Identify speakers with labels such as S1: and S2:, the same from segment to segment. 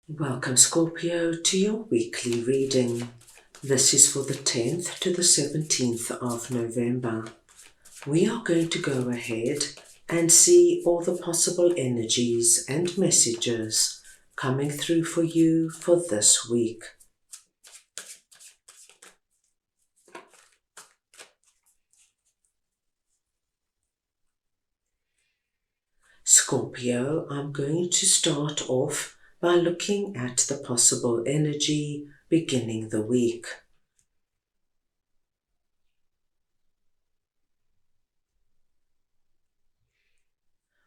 S1: Welcome, Scorpio, to your weekly reading. This is for the 10th to the 17th of November. We are going to go ahead and see all the possible energies and messages coming through for you for this week. Scorpio, I'm going to start off by looking at the possible energy beginning the week.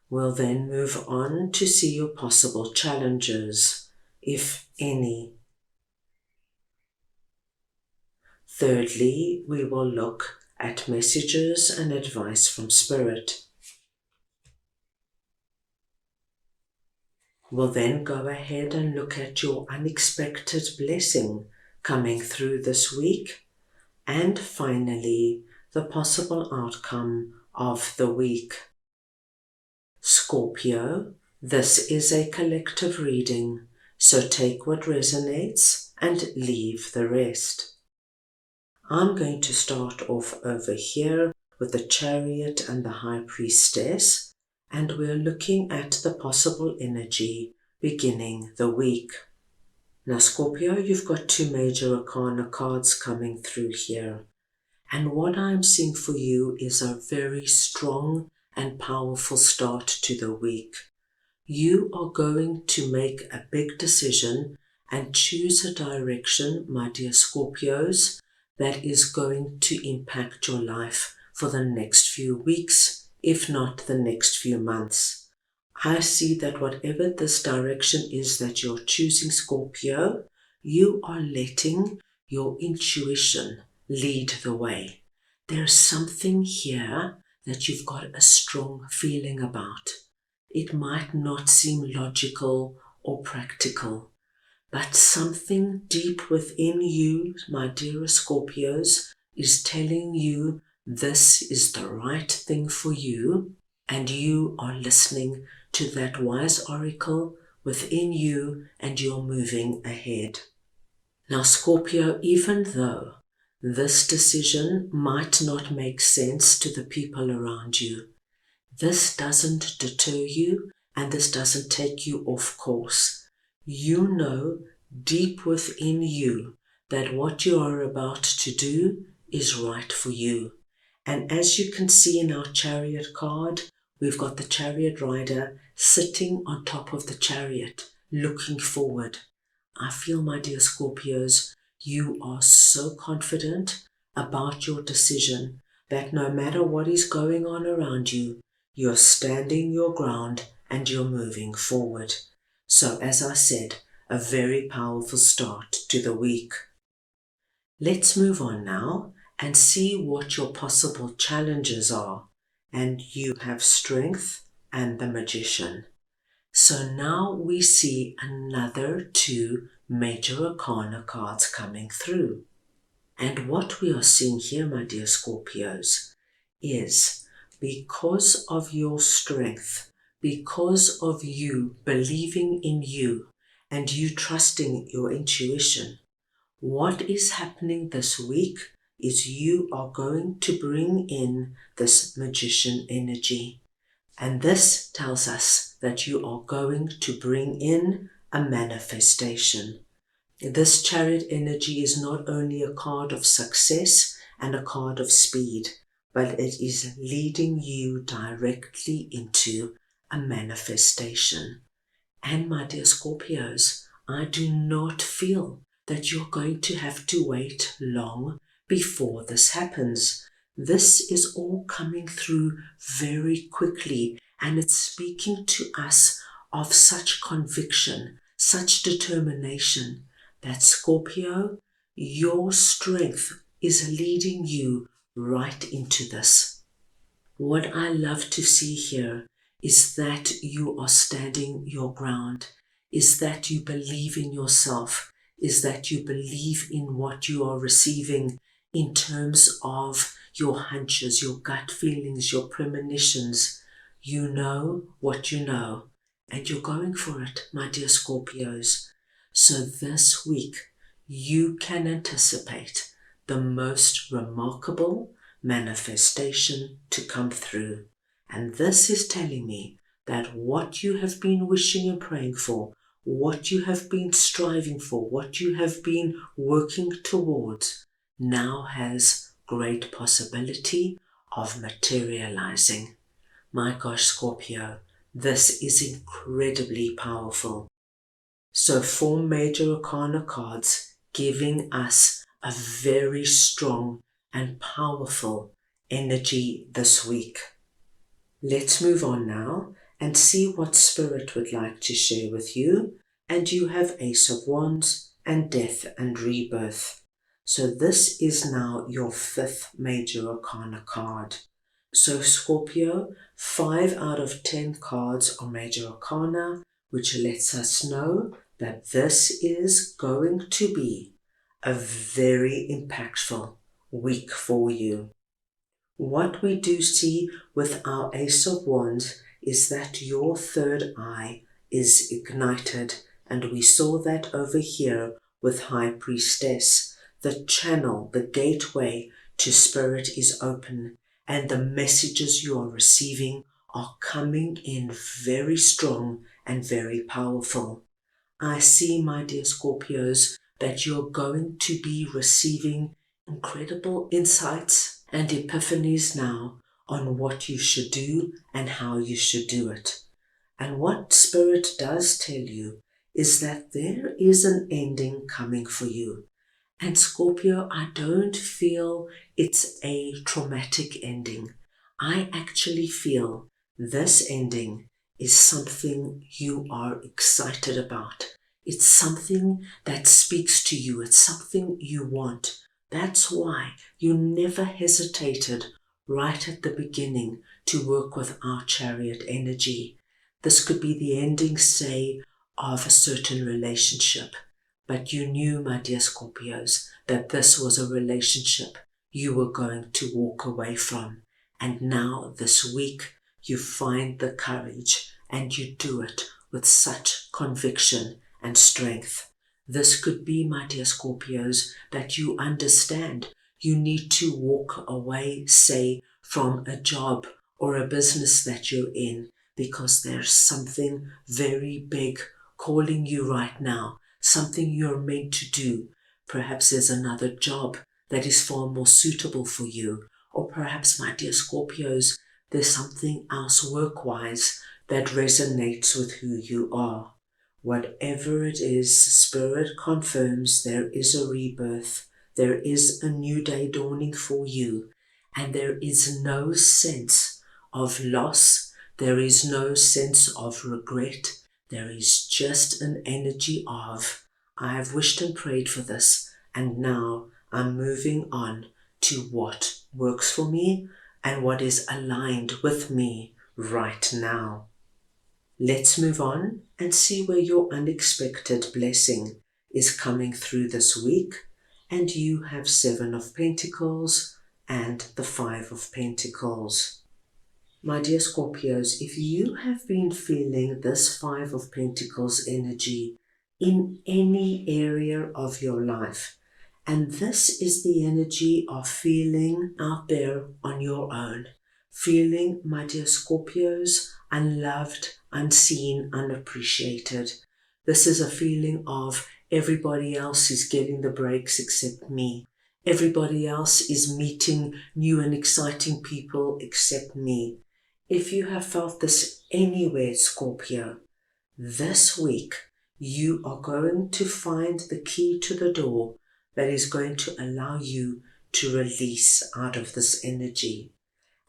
S1: We'll then move on to see your possible challenges, if any. Thirdly, we will look at messages and advice from Spirit. We'll then go ahead and look at your unexpected blessing coming through this week. And finally, the possible outcome of the week. Scorpio, this is a collective reading, so take what resonates and leave the rest. I'm going to start off over here with the Chariot and the High Priestess, and we're looking at the possible energy beginning the week. Now, Scorpio, you've got two major arcana cards coming through here, and what I'm seeing for you is a very strong and powerful start to the week. You are going to make a big decision and choose a direction, my dear Scorpios, that is going to impact your life for the next few weeks, if not the next few months. I see that whatever this direction is that you're choosing, Scorpio, you are letting your intuition lead the way. There's something here that you've got a strong feeling about. It might not seem logical or practical, but something deep within you, my dearest Scorpios, is telling you this is the right thing for you, and you are listening to that wise oracle within you, and you're moving ahead. Now, Scorpio, even though this decision might not make sense to the people around you, this doesn't deter you, and this doesn't take you off course. You know deep within you that what you are about to do is right for you. And as you can see in our Chariot card, we've got the Chariot rider sitting on top of the chariot, looking forward. I feel, my dear Scorpios, you are so confident about your decision that no matter what is going on around you, you're standing your ground and you're moving forward. So, as I said, a very powerful start to the week. Let's move on now and see what your possible challenges are. And you have Strength and the Magician. So now we see another two major arcana cards coming through. And what we are seeing here, my dear Scorpios, is because of your strength, because of you believing in you and you trusting your intuition, what is happening this week is you are going to bring in this magician energy. And this tells us that you are going to bring in a manifestation. This Chariot energy is not only a card of success and a card of speed, but it is leading you directly into a manifestation. And my dear Scorpios, I do not feel that you're going to have to wait long before this happens. This is all coming through very quickly, and it's speaking to us of such conviction, such determination, that Scorpio, your strength is leading you right into this. What I love to see here is that you are standing your ground, is that you believe in yourself, is that you believe in what you are receiving in terms of your hunches, your gut feelings, your premonitions. You know what you know, and you're going for it, my dear Scorpios. So this week, you can anticipate the most remarkable manifestation to come through. And this is telling me that what you have been wishing and praying for, what you have been striving for, what you have been working towards, now has great possibility of materializing. My gosh, Scorpio, this is incredibly powerful. So 4 major arcana cards giving us a very strong and powerful energy this week. Let's move on now and see what Spirit would like to share with you. And you have Ace of Wands and Death and Rebirth. So this is now your 5th major arcana card. So Scorpio, 5 out of 10 cards are major arcana, which lets us know that this is going to be a very impactful week for you. What we do see with our Ace of Wands is that your 3rd eye is ignited, and we saw that over here with High Priestess. The channel, the gateway to Spirit is open, and the messages you are receiving are coming in very strong and very powerful. I see, my dear Scorpios, that you're going to be receiving incredible insights and epiphanies now on what you should do and how you should do it. And what Spirit does tell you is that there is an ending coming for you. And Scorpio, I don't feel it's a traumatic ending. I actually feel this ending is something you are excited about. It's something that speaks to you. It's something you want. That's why you never hesitated right at the beginning to work with our chariot energy. This could be the ending, say, of a certain relationship. But you knew, my dear Scorpios, that this was a relationship you were going to walk away from. And now this week you find the courage and you do it with such conviction and strength. This could be, my dear Scorpios, that you understand you need to walk away, say, from a job or a business that you're in, because there's something very big calling you right now, something you're meant to do. Perhaps there's another job that is far more suitable for you. Or perhaps, my dear Scorpios, there's something else work-wise that resonates with who you are. Whatever it is, Spirit confirms there is a rebirth. There is a new day dawning for you. And there is no sense of loss. There is no sense of regret. There is just an energy of, I have wished and prayed for this, and now I'm moving on to what works for me and what is aligned with me right now. Let's move on and see where your unexpected blessing is coming through this week. And you have 7 of Pentacles and the 5 of Pentacles. My dear Scorpios, if you have been feeling this 5 of Pentacles energy in any area of your life, and this is the energy of feeling out there on your own, feeling, my dear Scorpios, unloved, unseen, unappreciated. This is a feeling of everybody else is getting the breaks except me. Everybody else is meeting new and exciting people except me. If you have felt this anywhere, Scorpio, this week you are going to find the key to the door that is going to allow you to release out of this energy.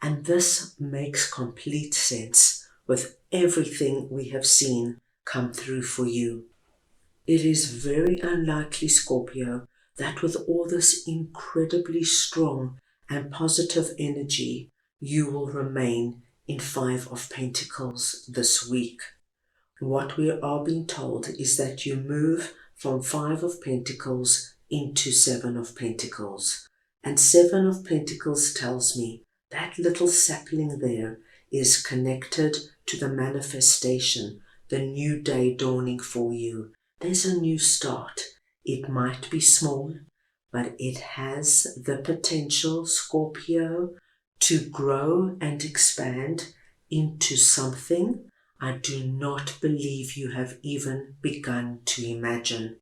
S1: And this makes complete sense with everything we have seen come through for you. It is very unlikely, Scorpio, that with all this incredibly strong and positive energy, you will remain in 5 of Pentacles this week. What we are being told is that you move from 5 of Pentacles into 7 of Pentacles. And 7 of Pentacles tells me that little sapling there is connected to the manifestation, the new day dawning for you. There's a new start. It might be small, but it has the potential, Scorpio, to grow and expand into something I do not believe you have even begun to imagine.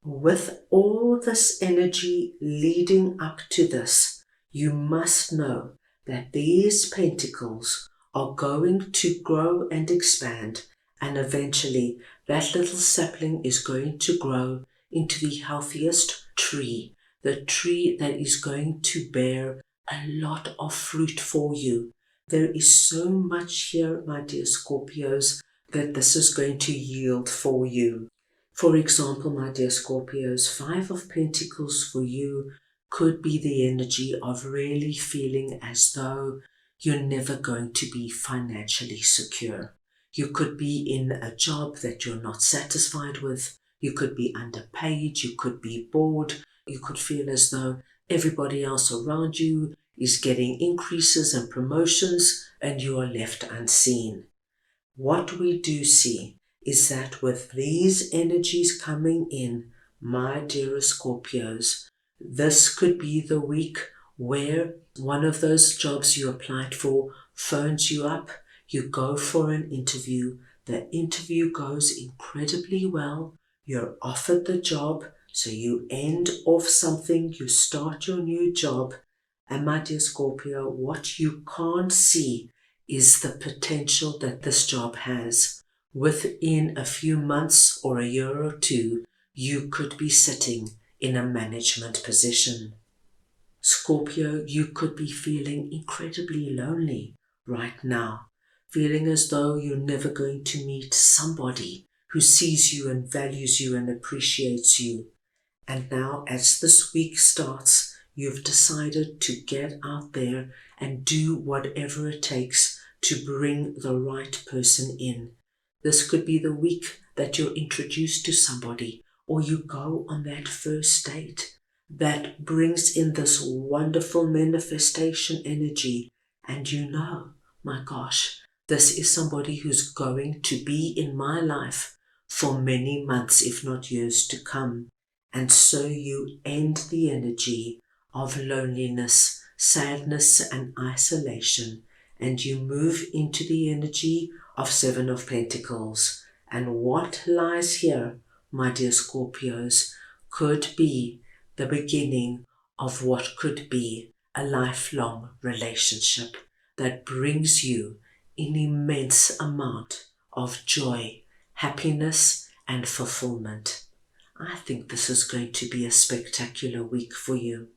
S1: With all this energy leading up to this, you must know that these pentacles are going to grow and expand, and eventually that little sapling is going to grow into the healthiest tree, the tree that is going to bear a lot of fruit for you. There is so much here, my dear Scorpios, that this is going to yield for you. For example, my dear Scorpios, Five of Pentacles for you could be the energy of really feeling as though you're never going to be financially secure. You could be in a job that you're not satisfied with. You could be underpaid. You could be bored. You could feel as though everybody else around you is getting increases and promotions and you are left unseen. What we do see is that with these energies coming in, my dear Scorpios, this could be the week where one of those jobs you applied for phones you up, you go for an interview, the interview goes incredibly well, you're offered the job, so you end off something, you start your new job, and my dear Scorpio, what you can't see is the potential that this job has. Within a few months or a year or two, you could be sitting in a management position. Scorpio, you could be feeling incredibly lonely right now, feeling as though you're never going to meet somebody who sees you and values you and appreciates you. And now, as this week starts, you've decided to get out there and do whatever it takes to bring the right person in. This could be the week that you're introduced to somebody or you go on that first date that brings in this wonderful manifestation energy. And you know, my gosh, this is somebody who's going to be in my life for many months, if not years to come. And so you end the energy of loneliness, sadness, and isolation, and you move into the energy of Seven of Pentacles. And what lies here, my dear Scorpios, could be the beginning of what could be a lifelong relationship that brings you an immense amount of joy, happiness, and fulfillment. I think this is going to be a spectacular week for you.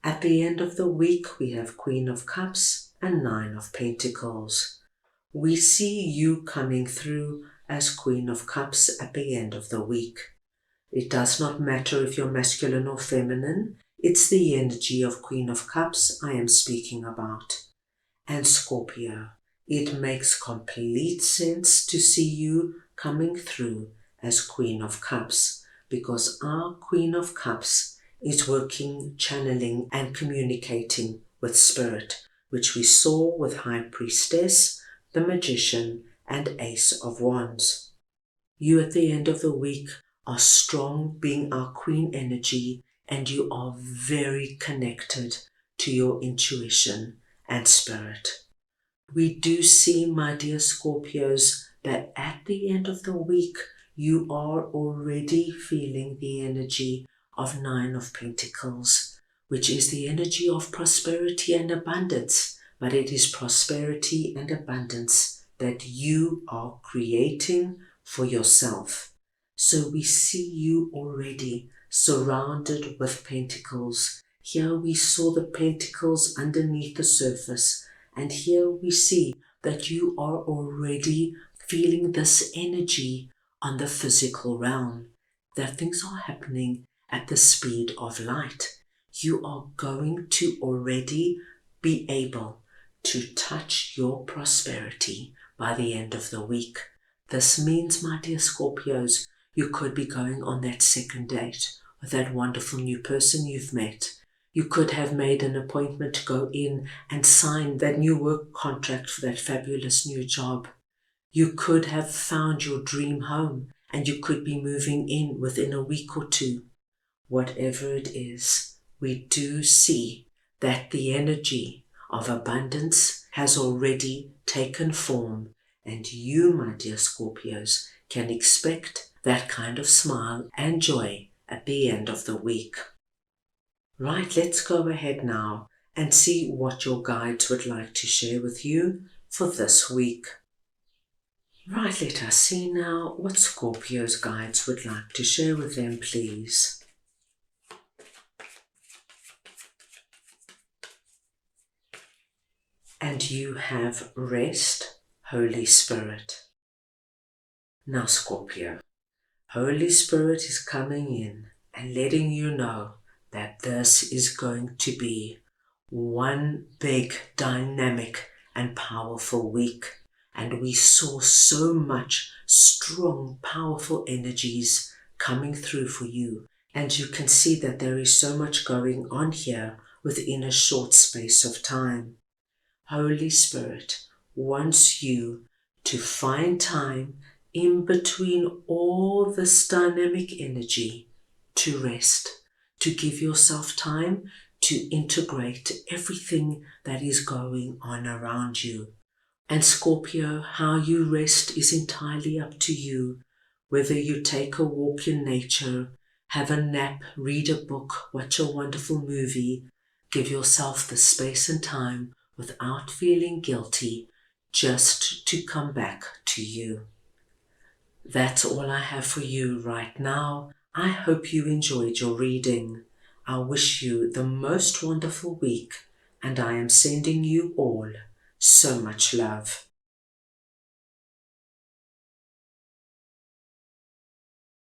S1: At the end of the week, we have Queen of Cups and Nine of Pentacles. We see you coming through as Queen of Cups at the end of the week. It does not matter if you're masculine or feminine. It's the energy of Queen of Cups I am speaking about. And Scorpio, it makes complete sense to see you coming through as Queen of Cups, because our Queen of Cups is working, channeling, and communicating with Spirit, which we saw with High Priestess, the Magician, and Ace of Wands. You at the end of the week are strong, being our Queen energy, and you are very connected to your intuition and Spirit. We do see, my dear Scorpios, that at the end of the week, you are already feeling the energy of Nine of Pentacles, which is the energy of prosperity and abundance. But it is prosperity and abundance that you are creating for yourself. So we see you already surrounded with pentacles. Here we saw the pentacles underneath the surface. And here we see that you are already feeling this energy on the physical realm, that things are happening at the speed of light. You are going to already be able to touch your prosperity by the end of the week. This means, my dear Scorpios, you could be going on that second date with that wonderful new person you've met. You could have made an appointment to go in and sign that new work contract for that fabulous new job. You could have found your dream home and you could be moving in within a week or two. Whatever it is, we do see that the energy of abundance has already taken form, and you, my dear Scorpios, can expect that kind of smile and joy at the end of the week. Right, let's go ahead now and see what your guides would like to share with you for this week. Right, let us see now what Scorpio's guides would like to share with them, please. And you have rest, Holy Spirit. Now, Scorpio, Holy Spirit is coming in and letting you know that this is going to be one big, dynamic and powerful week. And we saw so much strong, powerful energies coming through for you. And you can see that there is so much going on here within a short space of time. Holy Spirit wants you to find time in between all this dynamic energy to rest, to give yourself time to integrate everything that is going on around you. And Scorpio, how you rest is entirely up to you. Whether you take a walk in nature, have a nap, read a book, watch a wonderful movie, give yourself the space and time without feeling guilty, just to come back to you. That's all I have for you right now. I hope you enjoyed your reading. I wish you the most wonderful week, and I am sending you all so much love.